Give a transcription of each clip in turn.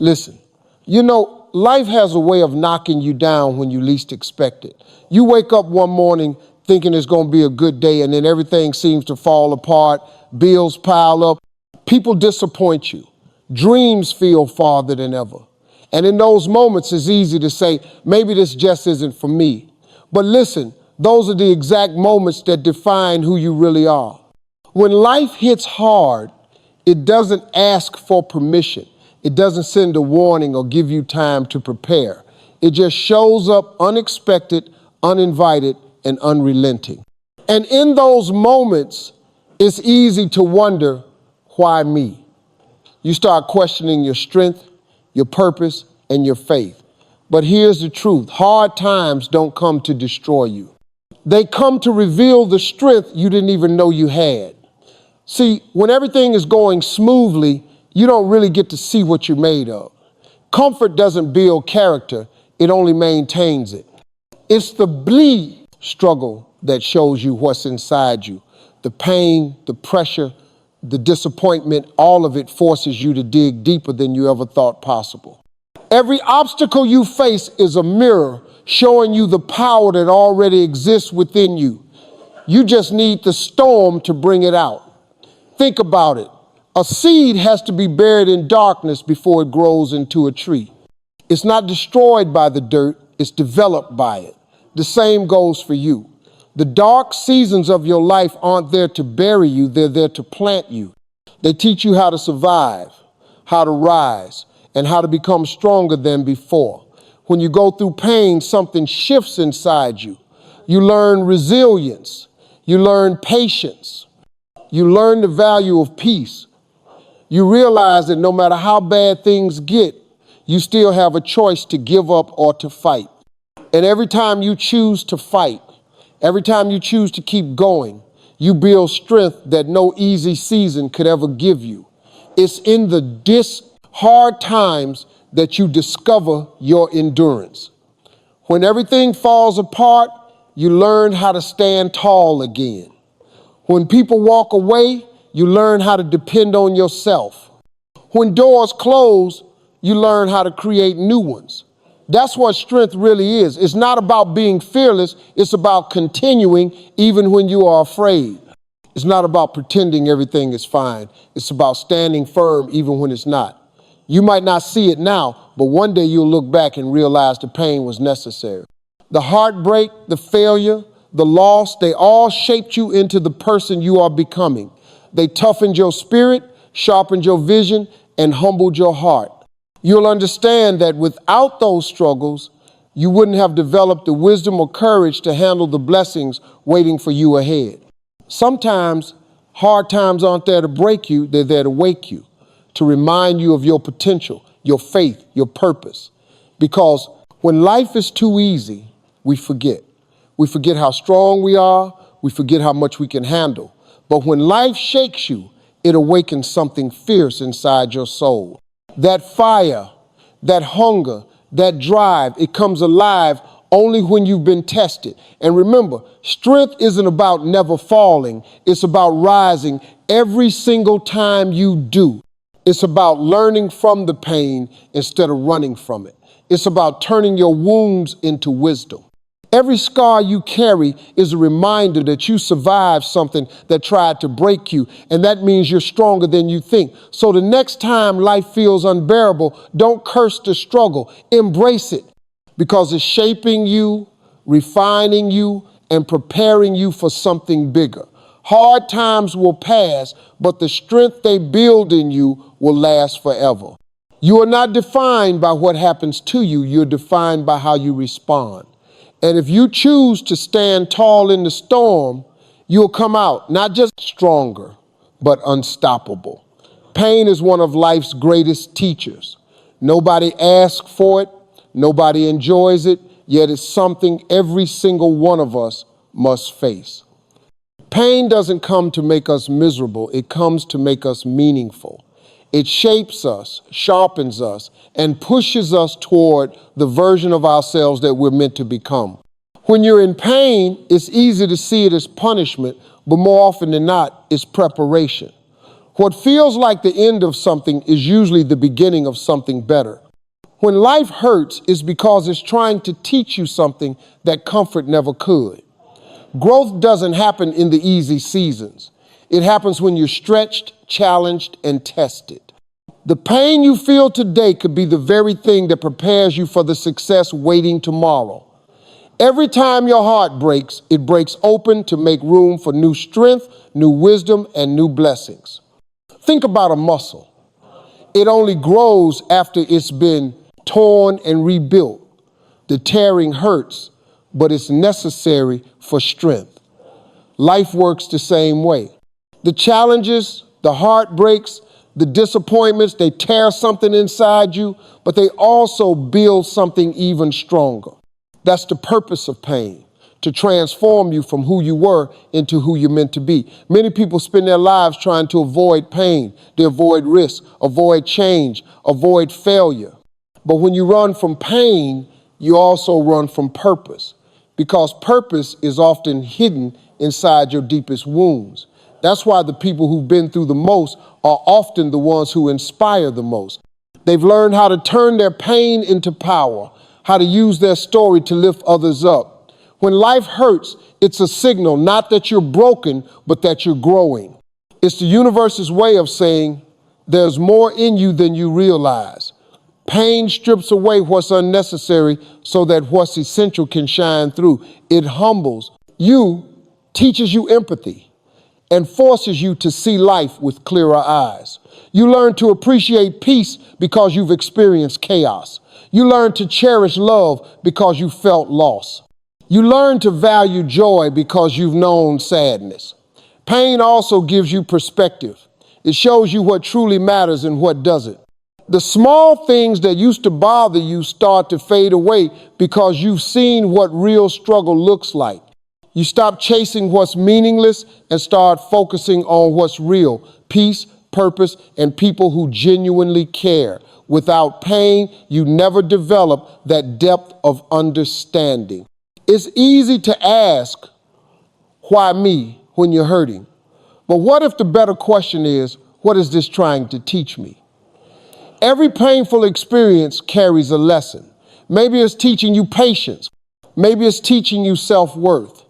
Listen, life has a way of knocking you down when you least expect it. You wake up one morning thinking it's going to be a good day, and then everything seems to fall apart, bills pile up, people disappoint you, dreams feel farther than ever. And in those moments, it's easy to say, maybe this just isn't for me. But listen, those are the exact moments that define who you really are. When life hits hard, it doesn't ask for permission. It doesn't send a warning or give you time to prepare. It just shows up unexpected, uninvited, and unrelenting. And in those moments, it's easy to wonder, why me? You start questioning your strength, your purpose, and your faith. But here's the truth. Hard times don't come to destroy you. They come to reveal the strength you didn't even know you had. See, when everything is going smoothly, you don't really get to see what you're made of. Comfort doesn't build character, it only maintains it. It's the bleed struggle that shows you what's inside you. The pain, the pressure, the disappointment, all of it forces you to dig deeper than you ever thought possible. Every obstacle you face is a mirror showing you the power that already exists within you. You just need the storm to bring it out. Think about it. A seed has to be buried in darkness before it grows into a tree. It's not destroyed by the dirt, it's developed by it. The same goes for you. The dark seasons of your life aren't there to bury you, they're there to plant you. They teach you how to survive, how to rise, and how to become stronger than before. When you go through pain, something shifts inside you. You learn resilience, you learn patience, you learn the value of peace. You realize that no matter how bad things get, you still have a choice to give up or to fight. And every time you choose to fight, every time you choose to keep going, you build strength that no easy season could ever give you. It's in the hard times that you discover your endurance. When everything falls apart, you learn how to stand tall again. When people walk away, you learn how to depend on yourself. When doors close, you learn how to create new ones. That's what strength really is. It's not about being fearless. It's about continuing even when you are afraid. It's not about pretending everything is fine. It's about standing firm even when it's not. You might not see it now, but one day you'll look back and realize the pain was necessary. The heartbreak, the failure, the loss, they all shaped you into the person you are becoming. They toughened your spirit, sharpened your vision, and humbled your heart. You'll understand that without those struggles, you wouldn't have developed the wisdom or courage to handle the blessings waiting for you ahead. Sometimes hard times aren't there to break you, they're there to wake you, to remind you of your potential, your faith, your purpose. Because when life is too easy, we forget. We forget how strong we are, we forget how much we can handle. But when life shakes you, it awakens something fierce inside your soul. That fire, that hunger, that drive, it comes alive only when you've been tested. And remember, strength isn't about never falling. It's about rising every single time you do. It's about learning from the pain instead of running from it. It's about turning your wounds into wisdom. Every scar you carry is a reminder that you survived something that tried to break you, and that means you're stronger than you think. So the next time life feels unbearable, don't curse the struggle, embrace it, because it's shaping you, refining you, and preparing you for something bigger. Hard times will pass, but the strength they build in you will last forever. You are not defined by what happens to you, you're defined by how you respond. And if you choose to stand tall in the storm, you'll come out not just stronger, but unstoppable. Pain is one of life's greatest teachers. Nobody asks for it, nobody enjoys it, yet it's something every single one of us must face. Pain doesn't come to make us miserable, it comes to make us meaningful. It shapes us, sharpens us, and pushes us toward the version of ourselves that we're meant to become. When you're in pain, it's easy to see it as punishment, but more often than not, it's preparation. What feels like the end of something is usually the beginning of something better. When life hurts, it's because it's trying to teach you something that comfort never could. Growth doesn't happen in the easy seasons. It happens when you're stretched, challenged, and tested. The pain you feel today could be the very thing that prepares you for the success waiting tomorrow. Every time your heart breaks, it breaks open to make room for new strength, new wisdom, and new blessings. Think about a muscle. It only grows after it's been torn and rebuilt. The tearing hurts, but it's necessary for strength. Life works the same way. The challenges, the heartbreaks, the disappointments, they tear something inside you, but they also build something even stronger. That's the purpose of pain, to transform you from who you were into who you're meant to be. Many people spend their lives trying to avoid pain. They avoid risk, avoid change, avoid failure. But when you run from pain, you also run from purpose, because purpose is often hidden inside your deepest wounds. That's why the people who've been through the most are often the ones who inspire the most. They've learned how to turn their pain into power, how to use their story to lift others up. When life hurts, it's a signal not that you're broken, but that you're growing. It's the universe's way of saying there's more in you than you realize. Pain strips away what's unnecessary so that what's essential can shine through. It humbles you, teaches you empathy, and forces you to see life with clearer eyes. You learn to appreciate peace because you've experienced chaos. You learn to cherish love because you felt loss. You learn to value joy because you've known sadness. Pain also gives you perspective. It shows you what truly matters and what doesn't. The small things that used to bother you start to fade away because you've seen what real struggle looks like. You stop chasing what's meaningless and start focusing on what's real: peace, purpose, and people who genuinely care. Without pain, you never develop that depth of understanding. It's easy to ask, why me, when you're hurting? But what if the better question is, what is this trying to teach me? Every painful experience carries a lesson. Maybe it's teaching you patience. Maybe it's teaching you self-worth.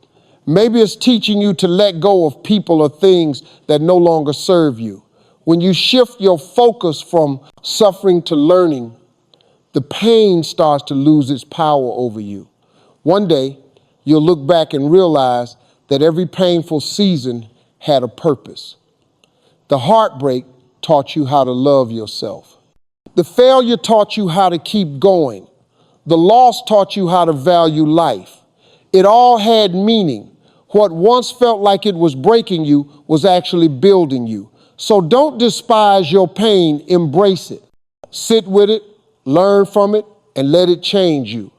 Maybe it's teaching you to let go of people or things that no longer serve you. When you shift your focus from suffering to learning, the pain starts to lose its power over you. One day, you'll look back and realize that every painful season had a purpose. The heartbreak taught you how to love yourself. The failure taught you how to keep going. The loss taught you how to value life. It all had meaning. What once felt like it was breaking you was actually building you. So don't despise your pain, embrace it. Sit with it, learn from it, and let it change you.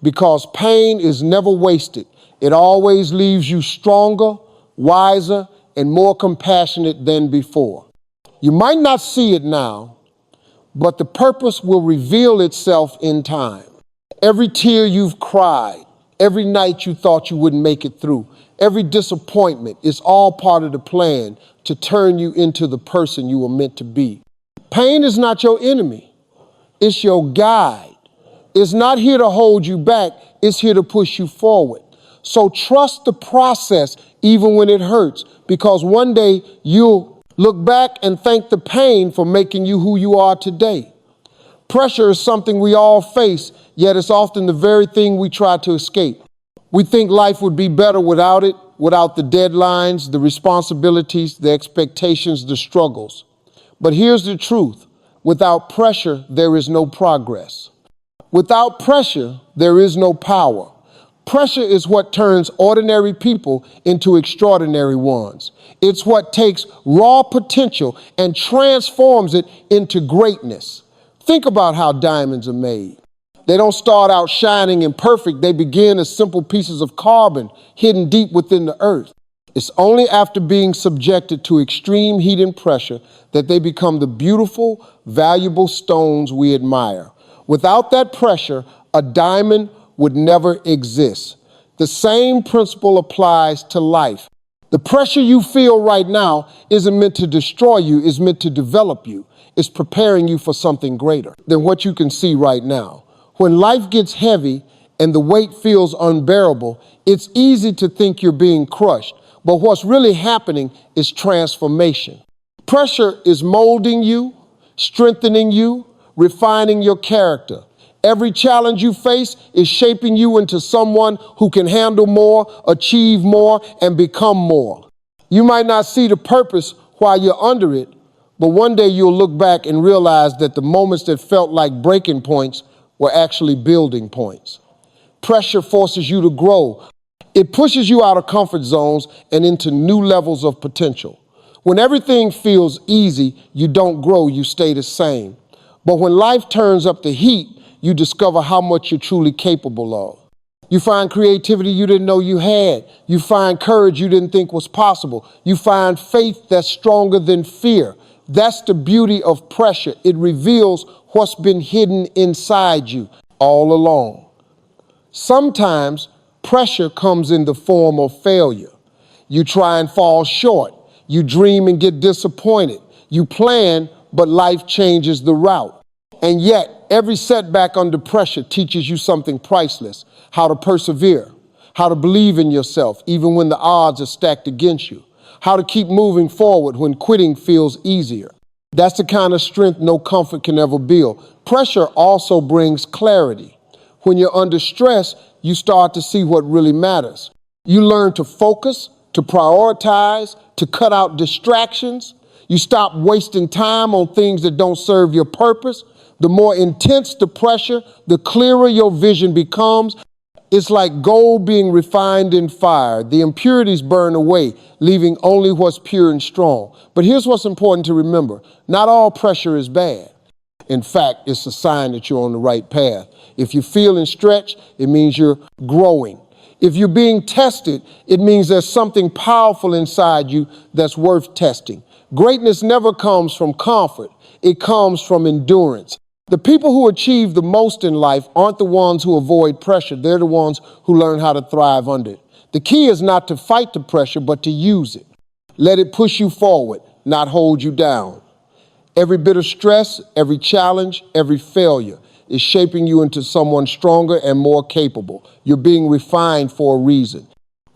Because pain is never wasted. It always leaves you stronger, wiser, and more compassionate than before. You might not see it now, but the purpose will reveal itself in time. Every tear you've cried, every night you thought you wouldn't make it through, every disappointment is all part of the plan to turn you into the person you were meant to be. Pain is not your enemy. It's your guide. It's not here to hold you back. It's here to push you forward. So trust the process even when it hurts, because one day you'll look back and thank the pain for making you who you are today. Pressure is something we all face, yet it's often the very thing we try to escape. We think life would be better without it, without the deadlines, the responsibilities, the expectations, the struggles. But here's the truth. Without pressure, there is no progress. Without pressure, there is no power. Pressure is what turns ordinary people into extraordinary ones. It's what takes raw potential and transforms it into greatness. Think about how diamonds are made. They don't start out shining and perfect. They begin as simple pieces of carbon hidden deep within the earth. It's only after being subjected to extreme heat and pressure that they become the beautiful, valuable stones we admire. Without that pressure, a diamond would never exist. The same principle applies to life. The pressure you feel right now isn't meant to destroy you, it's meant to develop you. It's preparing you for something greater than what you can see right now. When life gets heavy and the weight feels unbearable, it's easy to think you're being crushed. But what's really happening is transformation. Pressure is molding you, strengthening you, refining your character. Every challenge you face is shaping you into someone who can handle more, achieve more, and become more. You might not see the purpose while you're under it, but one day you'll look back and realize that the moments that felt like breaking points were actually building points. Pressure forces you to grow. It pushes you out of comfort zones and into new levels of potential. When everything feels easy, you don't grow, you stay the same. But when life turns up the heat, you discover how much you're truly capable of. You find creativity you didn't know you had. You find courage you didn't think was possible. You find faith that's stronger than fear. That's the beauty of pressure. It reveals what's been hidden inside you all along. Sometimes pressure comes in the form of failure. You try and fall short. You dream and get disappointed. You plan, but life changes the route. And yet, every setback under pressure teaches you something priceless: how to persevere, how to believe in yourself even when the odds are stacked against you, how to keep moving forward when quitting feels easier. That's the kind of strength no comfort can ever build. Pressure also brings clarity. When you're under stress, you start to see what really matters. You learn to focus, to prioritize, to cut out distractions. You stop wasting time on things that don't serve your purpose. The more intense the pressure, the clearer your vision becomes. It's like gold being refined in fire. The impurities burn away, leaving only what's pure and strong. But here's what's important to remember. Not all pressure is bad. In fact, it's a sign that you're on the right path. If you're feeling stretched, it means you're growing. If you're being tested, it means there's something powerful inside you that's worth testing. Greatness never comes from comfort. It comes from endurance. The people who achieve the most in life aren't the ones who avoid pressure. They're the ones who learn how to thrive under it. The key is not to fight the pressure, but to use it. Let it push you forward, not hold you down. Every bit of stress, every challenge, every failure is shaping you into someone stronger and more capable. You're being refined for a reason.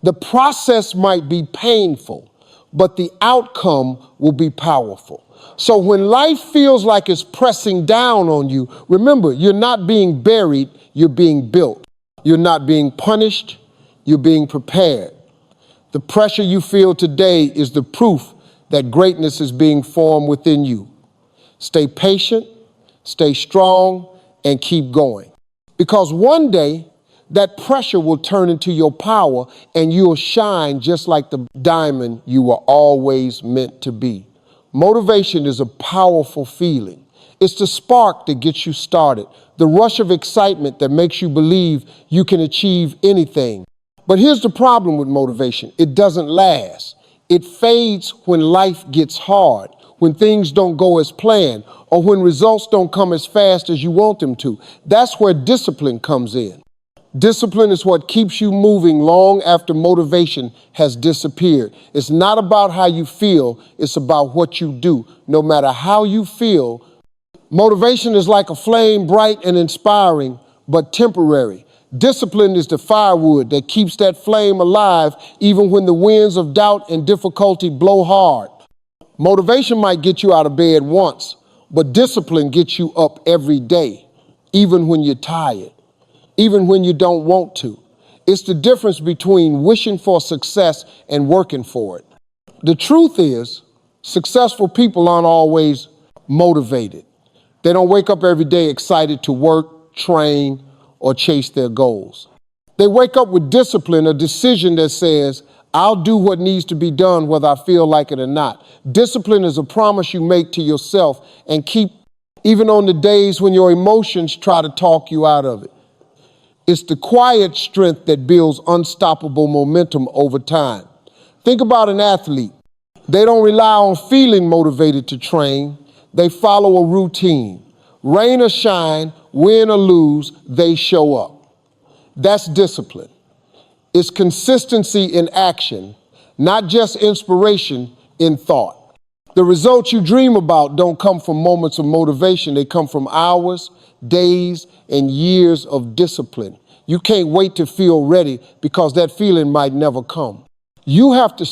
The process might be painful, but the outcome will be powerful. So when life feels like it's pressing down on you, remember, you're not being buried, you're being built. You're not being punished, you're being prepared. The pressure you feel today is the proof that greatness is being formed within you. Stay patient, stay strong, and keep going. Because one day, that pressure will turn into your power and you'll shine just like the diamond you were always meant to be. Motivation is a powerful feeling. It's the spark that gets you started, the rush of excitement that makes you believe you can achieve anything. But here's the problem with motivation. It doesn't last. It fades when life gets hard, when things don't go as planned, or when results don't come as fast as you want them to. That's where discipline comes in. Discipline is what keeps you moving long after motivation has disappeared. It's not about how you feel, it's about what you do. No matter how you feel, motivation is like a flame, bright and inspiring, but temporary. Discipline is the firewood that keeps that flame alive even when the winds of doubt and difficulty blow hard. Motivation might get you out of bed once, but discipline gets you up every day, even when you're tired, even when you don't want to. It's the difference between wishing for success and working for it. The truth is, successful people aren't always motivated. They don't wake up every day excited to work, train, or chase their goals. They wake up with discipline, a decision that says, I'll do what needs to be done whether I feel like it or not. Discipline is a promise you make to yourself and keep even on the days when your emotions try to talk you out of it. It's the quiet strength that builds unstoppable momentum over time. Think about an athlete. They don't rely on feeling motivated to train. They follow a routine. Rain or shine, win or lose, they show up. That's discipline. It's consistency in action, not just inspiration in thought. The results you dream about don't come from moments of motivation. They come from hours, days, and years of discipline. You can't wait to feel ready because that feeling might never come. You have to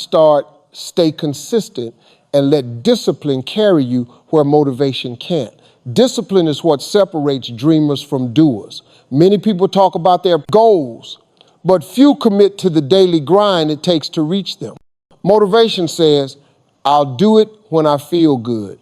stay consistent, and let discipline carry you where motivation can't. Discipline is what separates dreamers from doers. Many people talk about their goals, but few commit to the daily grind it takes to reach them. Motivation says, I'll do it when I feel good.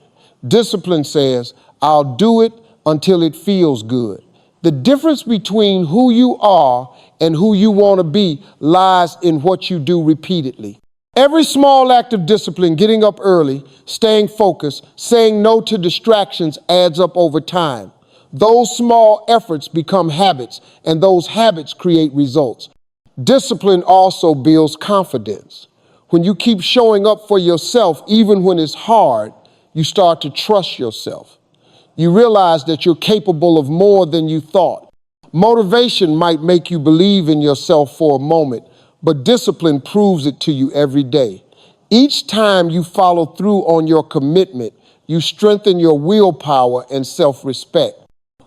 Discipline says, I'll do it until it feels good. The difference between who you are and who you want to be lies in what you do repeatedly. Every small act of discipline, getting up early, staying focused, saying no to distractions adds up over time. Those small efforts become habits, and those habits create results. Discipline also builds confidence. When you keep showing up for yourself, even when it's hard, you start to trust yourself. You realize that you're capable of more than you thought. Motivation might make you believe in yourself for a moment, but discipline proves it to you every day. Each time you follow through on your commitment, you strengthen your willpower and self-respect.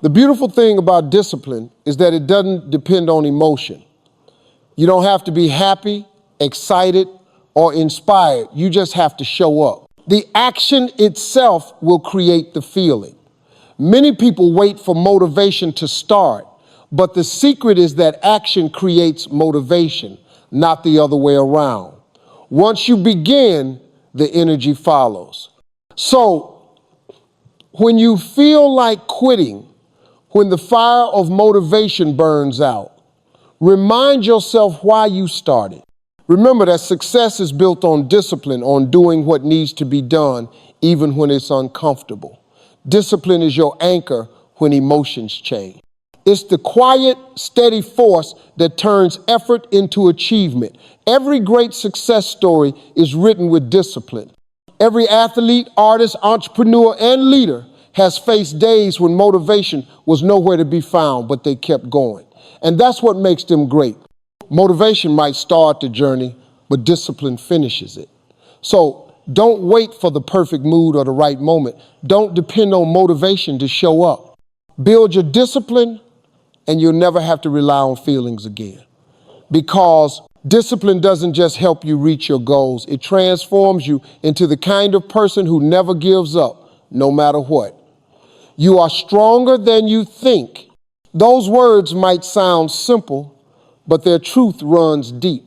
The beautiful thing about discipline is that it doesn't depend on emotion. You don't have to be happy, excited, or inspired. You just have to show up. The action itself will create the feeling. Many people wait for motivation to start, but the secret is that action creates motivation, not the other way around. Once you begin, the energy follows. So, when you feel like quitting, when the fire of motivation burns out, remind yourself why you started. Remember that success is built on discipline, on doing what needs to be done, even when it's uncomfortable. Discipline is your anchor when emotions change. It's the quiet, steady force that turns effort into achievement. Every great success story is written with discipline. Every athlete, artist, entrepreneur, and leader has faced days when motivation was nowhere to be found, but they kept going. And that's what makes them great. Motivation might start the journey, but discipline finishes it. So don't wait for the perfect mood or the right moment. Don't depend on motivation to show up. Build your discipline, and you'll never have to rely on feelings again. Because discipline doesn't just help you reach your goals, it transforms you into the kind of person who never gives up, no matter what. You are stronger than you think. Those words might sound simple, but their truth runs deep.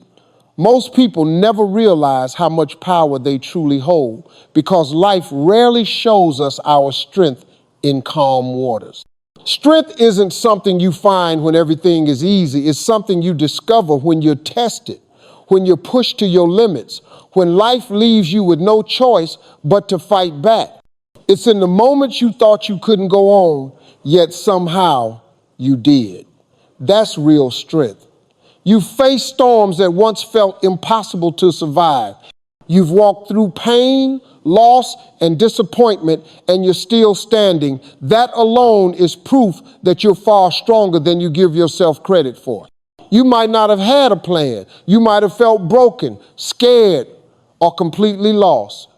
Most people never realize how much power they truly hold because life rarely shows us our strength in calm waters. Strength isn't something you find when everything is easy. It's something you discover when you're tested, when you're pushed to your limits, when life leaves you with no choice but to fight back. It's in the moments you thought you couldn't go on, yet somehow you did. That's real strength. You faced storms that once felt impossible to survive. You've walked through pain, loss, and disappointment, and you're still standing. That alone is proof that you're far stronger than you give yourself credit for. You might not have had a plan. You might have felt broken, scared, or completely lost.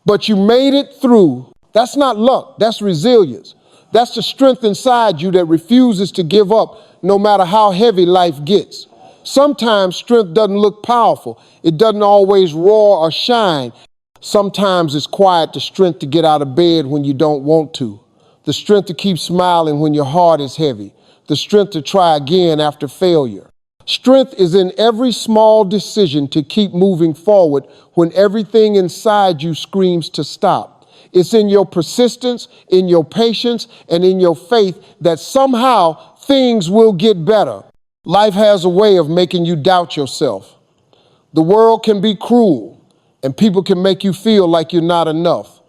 But you made it through. That's not luck, that's resilience. That's the strength inside you that refuses to give up no matter how heavy life gets. Sometimes strength doesn't look powerful. It doesn't always roar or shine. Sometimes it's quiet, the strength to get out of bed when you don't want to. The strength to keep smiling when your heart is heavy. The strength to try again after failure. Strength is in every small decision to keep moving forward when everything inside you screams to stop. It's in your persistence, in your patience, and in your faith that somehow things will get better. Life has a way of making you doubt yourself. The world can be cruel, and people can make you feel like you're not enough.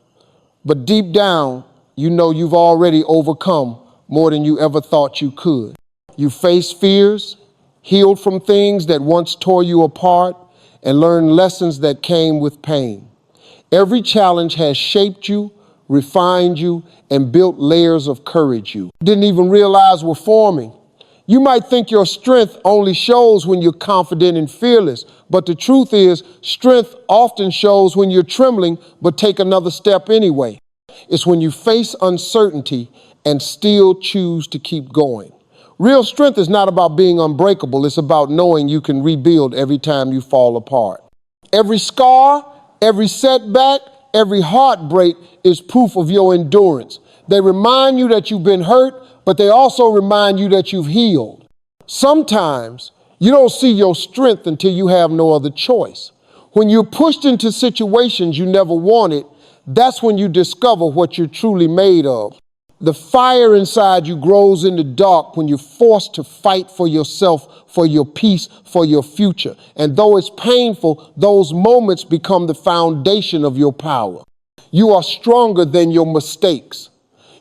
But deep down, you know you've already overcome more than you ever thought you could. You faced fears, healed from things that once tore you apart, and learned lessons that came with pain. Every challenge has shaped you, refined you, and built layers of courage you didn't even realize were forming. You might think your strength only shows when you're confident and fearless, but the truth is, strength often shows when you're trembling, but take another step anyway. It's when you face uncertainty and still choose to keep going. Real strength is not about being unbreakable. It's about knowing you can rebuild every time you fall apart. Every scar, every setback, every heartbreak is proof of your endurance. They remind you that you've been hurt, but they also remind you that you've healed. Sometimes you don't see your strength until you have no other choice. When you're pushed into situations you never wanted, that's when you discover what you're truly made of. The fire inside you grows in the dark when you're forced to fight for yourself, for your peace, for your future. And though it's painful, those moments become the foundation of your power. You are stronger than your mistakes.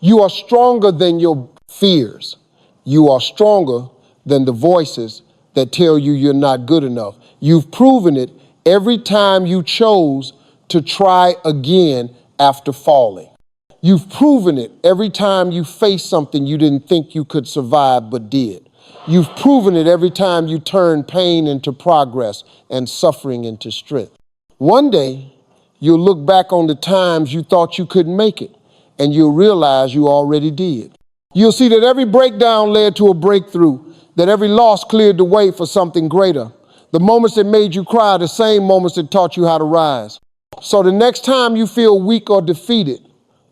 You are stronger than your fears. You are stronger than the voices that tell you you're not good enough. You've proven it every time you chose to try again after falling. You've proven it every time you faced something you didn't think you could survive but did. You've proven it every time you turned pain into progress and suffering into strength. One day, you'll look back on the times you thought you couldn't make it, and you'll realize you already did. You'll see that every breakdown led to a breakthrough, that every loss cleared the way for something greater. The moments that made you cry are the same moments that taught you how to rise. So the next time you feel weak or defeated,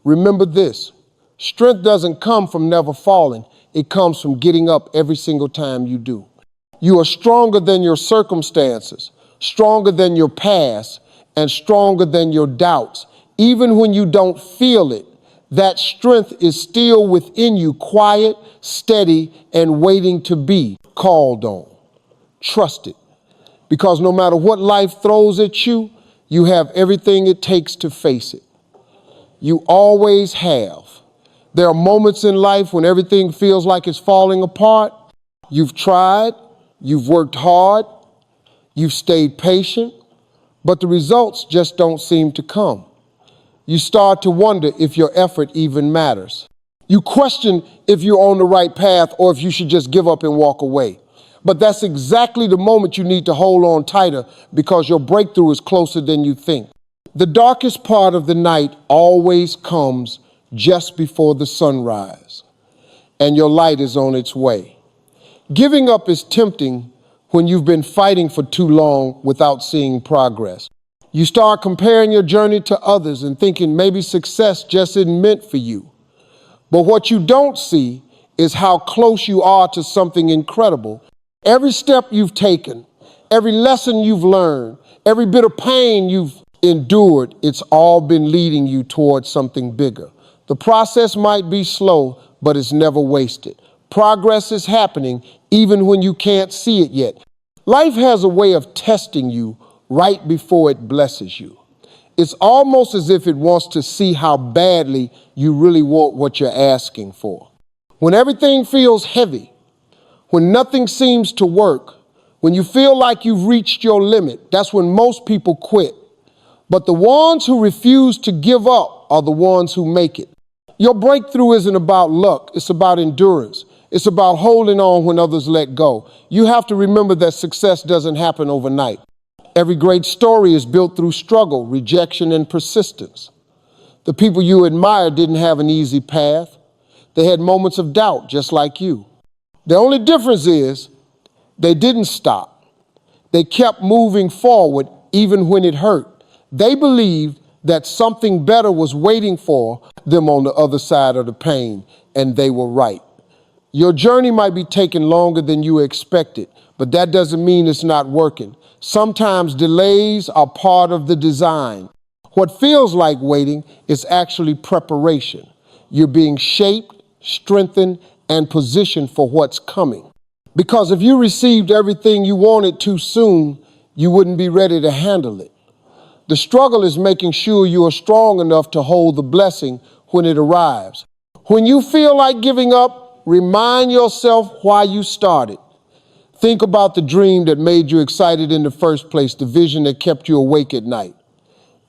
remember this: strength doesn't come from never falling. It comes from getting up every single time you do. You are stronger than your circumstances, stronger than your past, and stronger than your doubts. Even when you don't feel it, that strength is still within you, quiet, steady, and waiting to be called on. Trust it. Because no matter what life throws at you, you have everything it takes to face it. You always have. There are moments in life when everything feels like it's falling apart. You've tried, you've worked hard, you've stayed patient, but the results just don't seem to come. You start to wonder if your effort even matters. You question if you're on the right path or if you should just give up and walk away. But that's exactly the moment you need to hold on tighter, because your breakthrough is closer than you think. The darkest part of the night always comes just before the sunrise, and your light is on its way. Giving up is tempting when you've been fighting for too long without seeing progress. You start comparing your journey to others and thinking maybe success just isn't meant for you. But what you don't see is how close you are to something incredible. Every step you've taken, every lesson you've learned, every bit of pain you've endured, it's all been leading you towards something bigger. The process might be slow, but it's never wasted. Progress is happening even when you can't see it yet. Life has a way of testing you right before it blesses you. It's almost as if it wants to see how badly you really want what you're asking for. When everything feels heavy, when nothing seems to work, when you feel like you've reached your limit, that's when most people quit. But the ones who refuse to give up are the ones who make it. Your breakthrough isn't about luck, it's about endurance. It's about holding on when others let go. You have to remember that success doesn't happen overnight. Every great story is built through struggle, rejection, and persistence. The people you admire didn't have an easy path. They had moments of doubt, just like you. The only difference is they didn't stop. They kept moving forward even when it hurt. They believed that something better was waiting for them on the other side of the pain, and they were right. Your journey might be taking longer than you expected, but that doesn't mean it's not working. Sometimes delays are part of the design. What feels like waiting is actually preparation. You're being shaped, strengthened, and positioned for what's coming. Because if you received everything you wanted too soon, you wouldn't be ready to handle it. The struggle is making sure you are strong enough to hold the blessing when it arrives. When you feel like giving up, remind yourself why you started. Think about the dream that made you excited in the first place, the vision that kept you awake at night.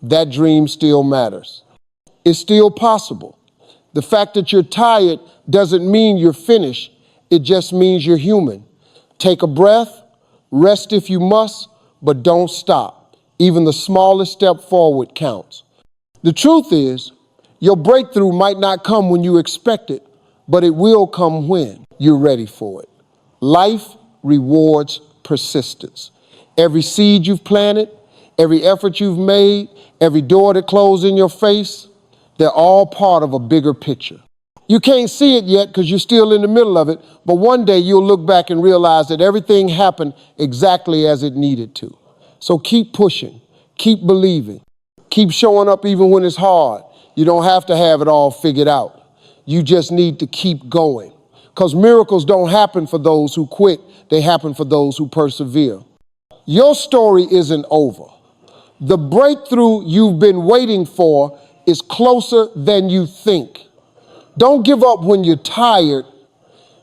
That dream still matters. It's still possible. The fact that you're tired doesn't mean you're finished, It just means you're human. Take a breath, rest if you must, but don't stop. Even the smallest step forward counts. The truth is, your breakthrough might not come when you expect it, but it will come when you're ready for it. Life rewards persistence. Every seed you've planted, every effort you've made, every door that closed in your face, they're all part of a bigger picture. You can't see it yet because you're still in the middle of it, but one day you'll look back and realize that everything happened exactly as it needed to. So keep pushing, keep believing, keep showing up even when it's hard. You don't have to have it all figured out. You just need to keep going. Because miracles don't happen for those who quit, they happen for those who persevere. Your story isn't over. The breakthrough you've been waiting for is closer than you think. Don't give up when you're tired.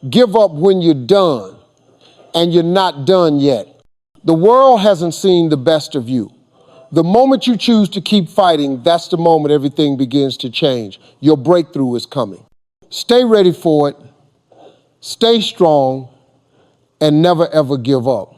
Give up when you're done. And you're not done yet. The world hasn't seen the best of you. The moment you choose to keep fighting, that's the moment everything begins to change. Your breakthrough is coming. Stay ready for it. Stay strong and never ever give up.